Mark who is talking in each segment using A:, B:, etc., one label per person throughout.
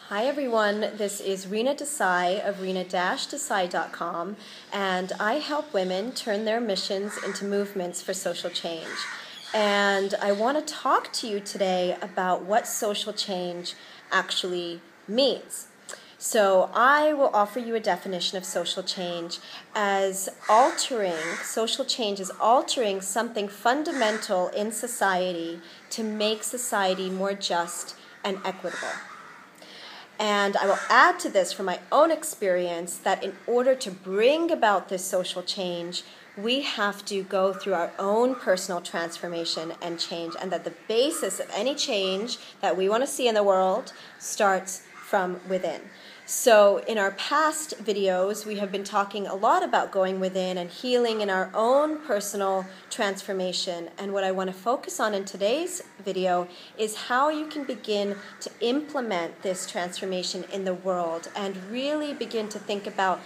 A: Hi everyone, this is Rena Desai of rena-desai.com, and I help women turn their missions into movements for social change. And I want to talk to you today about what social change actually means. So I will offer you a definition of social change as social change is altering something fundamental in society to make society more just and equitable. And I will add to this from my own experience that in order to bring about this social change, we have to go through our own personal transformation and change, and that the basis of any change that we want to see in the world starts from within. So in our past videos, we have been talking a lot about going within and healing in our own personal transformation. And what I want to focus on in today's video is how you can begin to implement this transformation in the world and really begin to think about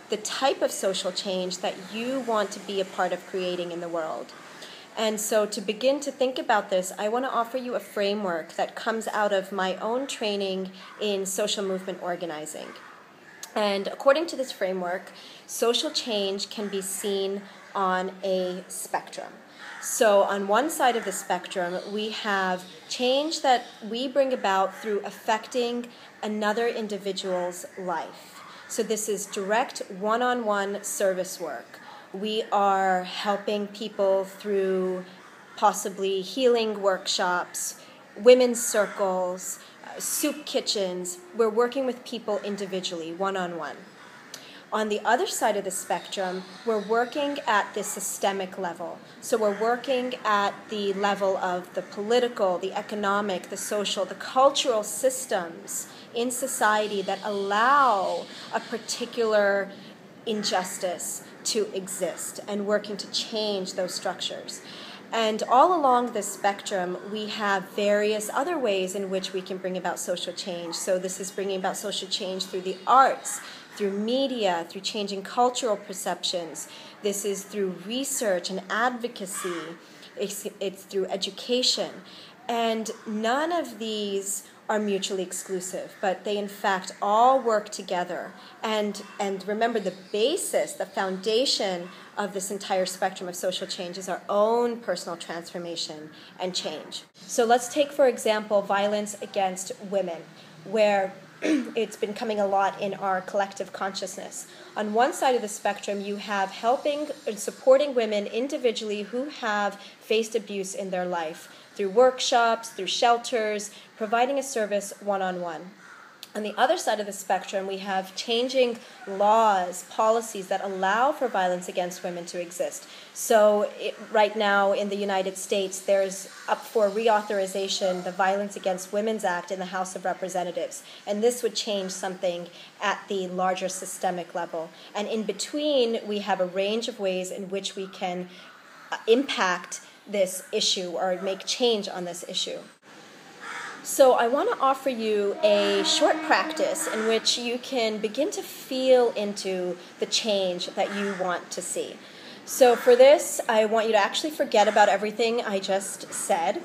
A: the type of social change that you want to be a part of creating in the world. And so to begin to think about this, I want to offer you a framework that comes out of my own training in social movement organizing. And according to this framework, social change can be seen on a spectrum. So on one side of the spectrum, we have change that we bring about through affecting another individual's life. So this is direct one-on-one service work. We are helping people through possibly healing workshops, women's circles, soup kitchens. We're working with people individually, one-on-one. On the other side of the spectrum, we're working at the systemic level. So we're working at the level of the political, the economic, the social, the cultural systems in society that allow a particular injustice to exist, and working to change those structures. And all along this spectrum, we have various other ways in which we can bring about social change. So this is bringing about social change through the arts, through media, through changing cultural perceptions. This is through research and advocacy. It's through education. And none of these are mutually exclusive, but they in fact all work together. And remember, the basis, the foundation of this entire spectrum of social change is our own personal transformation and change. So let's take, for example, violence against women, where it's been coming a lot in our collective consciousness. On one side of the spectrum, you have helping and supporting women individually who have faced abuse in their life, through workshops, through shelters, providing a service one-on-one. On the other side of the spectrum, we have changing laws, policies that allow for violence against women to exist. So right now in the United States, there's up for reauthorization the Violence Against Women's Act in the House of Representatives. And this would change something at the larger systemic level. And in between, we have a range of ways in which we can impact this issue or make change on this issue. So I want to offer you a short practice in which you can begin to feel into the change that you want to see. So for this, I want you to actually forget about everything I just said,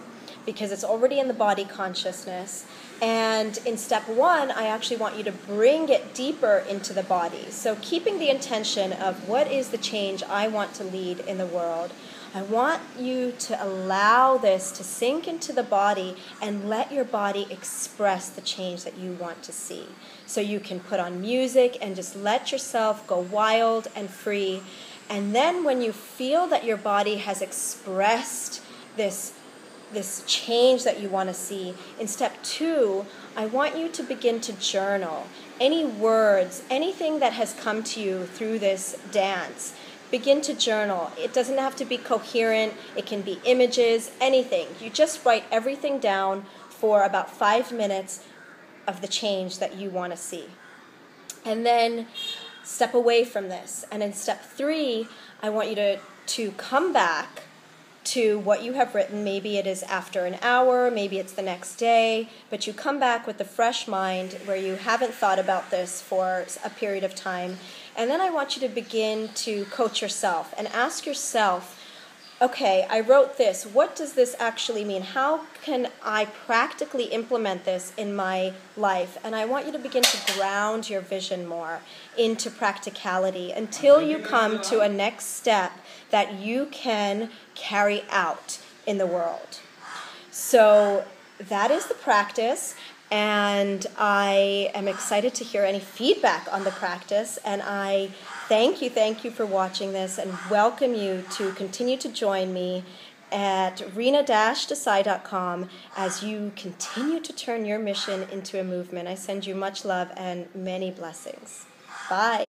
A: because it's already in the body consciousness. And in step one, I actually want you to bring it deeper into the body. So keeping the intention of what is the change I want to lead in the world, I want you to allow this to sink into the body and let your body express the change that you want to see. So you can put on music and just let yourself go wild and free. And then when you feel that your body has expressed this change that you want to see, in step two, I want you to begin to journal any words, anything that has come to you through this dance. Begin to journal. It doesn't have to be coherent. It can be images, anything. You just write everything down for about 5 minutes of the change that you want to see. And then step away from this. And in step three, I want you to come back to what you have written. Maybe it is after an hour, maybe it's the next day, but you come back with a fresh mind where you haven't thought about this for a period of time. And then I want you to begin to coach yourself and ask yourself, okay, I wrote this. What does this actually mean? How can I practically implement this in my life? And I want you to begin to ground your vision more into practicality until you come to a next step that you can carry out in the world. So that is the practice, and I am excited to hear any feedback on the practice, and I thank you for watching this and welcome you to continue to join me at rena-desai.com as you continue to turn your mission into a movement. I send you much love and many blessings. Bye.